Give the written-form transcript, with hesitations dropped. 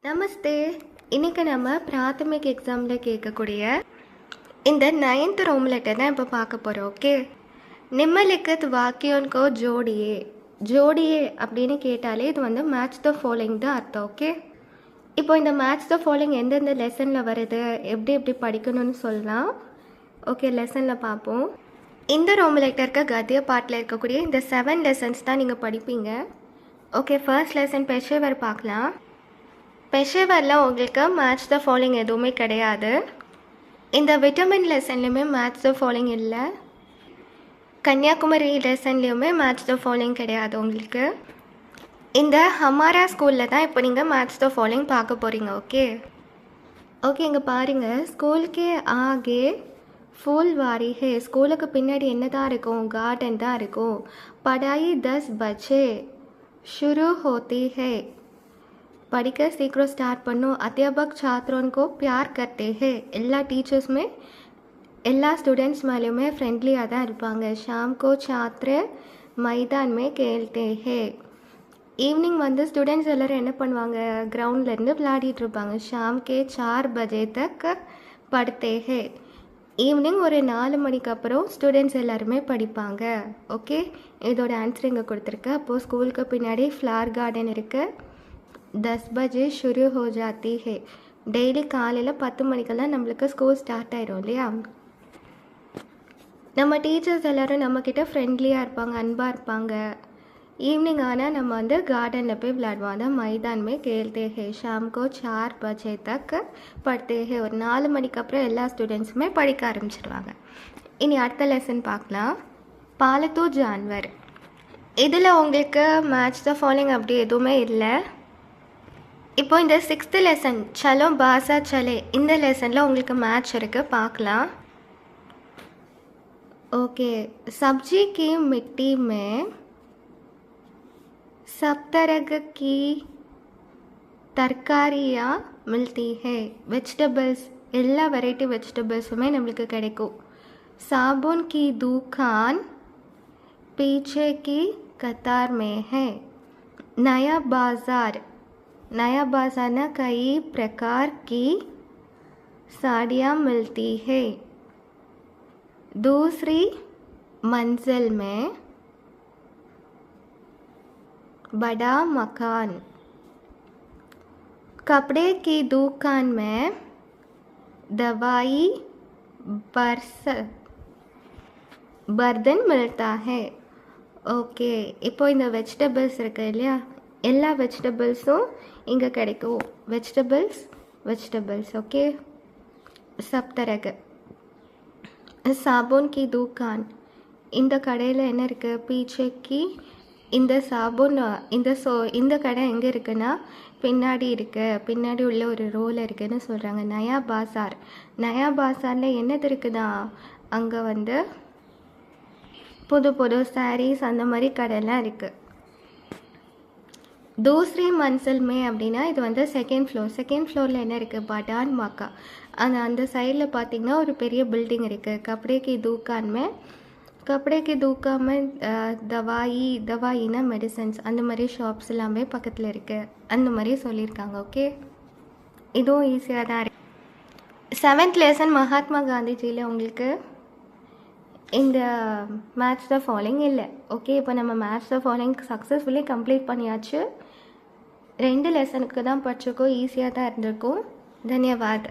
நமஸ்தே. இன்றைக்கி நம்ம பிராத்தமிக் எக்ஸாமில் கேட்கக்கூடிய இந்த 9th ரோம் லெட்டர் தான் இப்போ பார்க்க போகிறோம். ஓகே, நிம்மலிக்கத் வாக்கியோன்கோ ஜோடியே. ஜோடியே அப்படின்னு கேட்டாலே இது வந்து மேட்ச் த ஃபாலோயிங் தான் அர்த்தம். ஓகே, இப்போ இந்த மேட்ச் த ஃபாலோயிங் எந்தெந்த லெசனில் வருது, எப்படி எப்படி படிக்கணும்னு சொல்லலாம். ஓகே, லெசனில் பார்ப்போம். இந்த ரோம் லெட்டருக்கு கத்திய பாட்டில் இருக்கக்கூடிய இந்த 7 லெசன்ஸ் தான் நீங்கள் படிப்பீங்க. ஓகே, ஃபர்ஸ்ட் லெசன் பெஷேவர் பார்க்கலாம். பெஷேவரில் உங்களுக்கு மேட்ச் த ஃபாலோயிங் எதுவுமே கிடையாது. இந்த விட்டமின் லெசன்லையுமே மேட்ச் த ஃபாலோயிங் இல்லை. கன்னியாகுமரி லெசன்லேயுமே மேட்ச் த ஃபாலோயிங் கிடையாது உங்களுக்கு. இந்த ஹமாரா ஸ்கூலில் தான் இப்போ நீங்கள் மேட்ச் த ஃபாலோயிங் பார்க்க போகிறீங்க. ஓகே ஓகே, இங்கே பாருங்கள். ஸ்கூலுக்கே ஆகே ஃபூல் வாரி ஹே. ஸ்கூலுக்கு பின்னாடி என்ன தான் இருக்கும்? கார்டன் தான் இருக்கும். படாயி 10 பஜே ஷுரு ஹோத்தி ஹே. படிக்க சீக்கிரம் ஸ்டார்ட் பண்ணும். அத்தியாபக் சாத்ரோன்கோ பியார் கர்த்தே ஹே. எல்லா டீச்சர்ஸுமே எல்லா ஸ்டூடெண்ட்ஸ் மேலேயுமே ஃப்ரெண்ட்லியாக தான் இருப்பாங்க. ஷாம்கோ சாத்ர மைதான் மே கேள்தே ஹே. ஈவினிங் வந்து ஸ்டூடெண்ட்ஸ் எல்லோரும் என்ன பண்ணுவாங்க? கிரவுண்ட்லேருந்து விளையாடிட்டு இருப்பாங்க. ஷாம்கே 4 பஜே தக் படுத்தே ஹே. ஈவினிங் ஒரு 4 மணிக்கு அப்புறம் ஸ்டூடெண்ட்ஸ் எல்லாருமே படிப்பாங்க. ஓகே, இதோட ஆன்சர் இங்கே கொடுத்துருக்கு. அப்போது ஸ்கூலுக்கு பின்னாடி ஃப்ளவர் கார்டன் இருக்குது. 10 பஜே ஷுரு ஹோ ஜாத்தி ஹே. டெய்லி காலையில் 10 மணிக்கெல்லாம் நம்மளுக்கு ஸ்கூல் ஸ்டார்ட் ஆயிடும் இல்லையா? நம்ம டீச்சர்ஸ் எல்லோரும் நம்மக்கிட்ட ஃப்ரெண்ட்லியாக இருப்பாங்க, அன்பாக இருப்பாங்க. ஈவினிங் ஆனால் நம்ம வந்து கார்டனில் போய் விளையாடுவோம். அதான் மைதான்மே கேள்தே ஹே. ஷாம்கோ 4 பஜே தக் படுத்தே ஹே. ஒரு 4 மணிக்கு அப்புறம் எல்லா ஸ்டூடெண்ட்ஸுமே படிக்க ஆரம்பிச்சிடுவாங்க. இனி அடுத்த லெசன் பார்க்கலாம். பாலத்தூ ஜான்வர். இதில் உங்களுக்கு மேட்ச் த ஃபாலோயிங் அப்படி எதுவுமே இல்லை. இப்போ இந்த 6th லெசன் சலோ பாசா சலே, இந்த லெசனில் உங்களுக்கு மேட்ச் இருக்குது, பார்க்கலாம். ஓகே, சப்ஜி கி மிட்டி மே சப் तरह की தர்காரியா மில்தி ஹே. வெஜிடபிள்ஸ், எல்லா வெரைட்டி வெஜிடபிள்ஸுமே நம்மளுக்கு கிடைக்கும். சாபுன் கி दुकान पीछे की कतार में है. नया बाज़ार. नया बाज़ार ना कई प्रकार की साड़ियाँ मिलती है. दूसरी मंजिल में बड़ा मकान. कपड़े की दुकान में दवाई बर्तन मिलता है. ஓகே, இப்போ இந்த வெஜிடபிள்ஸ் இருக்குது இல்லையா, எல்லா வெஜிடபிள்ஸும் இங்கே கிடைக்கும். Vegetables okay. சப் தரக. சாபூன் கி துக்கான், இந்த கடையில் என்ன இருக்குது? பீச்சேக்கு இந்த சாபூன், இந்த கடை எங்கே இருக்குன்னா பின்னாடி இருக்குது, பின்னாடி உள்ள ஒரு ரோல் இருக்குதுன்னு சொல்கிறாங்க. நயா பாசார். நயா பாசாரில் என்னது இருக்குதா? அங்கே வந்து புது சாரீஸ் அந்த மாதிரி கடையெல்லாம் இருக்குது. தூசரி மன்சில் மே அப்படின்னா இது வந்து செகண்ட் ஃப்ளோரில் என்ன இருக்குது? படான் மாக்கா. அந்த சைடில் பார்த்திங்கன்னா ஒரு பெரிய பில்டிங் இருக்குது. கப்படே கி தூக்கான் மே தவாயினா மெடிசன்ஸ், அந்த மாதிரி ஷாப்ஸ் எல்லாமே பக்கத்தில் இருக்குது. அந்த மாதிரி சொல்லியிருக்காங்க. ஓகே, இதுவும் ஈஸியாக தான் இருக்குது. 7th லெசன் மகாத்மா காந்திஜியில் உங்களுக்கு இந்த மேட்ச் த ஃபாலோயிங் இல்லை. ஓகே, இப்போ நம்ம match the following successfully complete பண்ணியாச்சு. 2 லெசனுக்கு தான் படிச்சிருக்கோம், ஈஸியாக தான் இருந்திருக்கும். தன்யவாத்.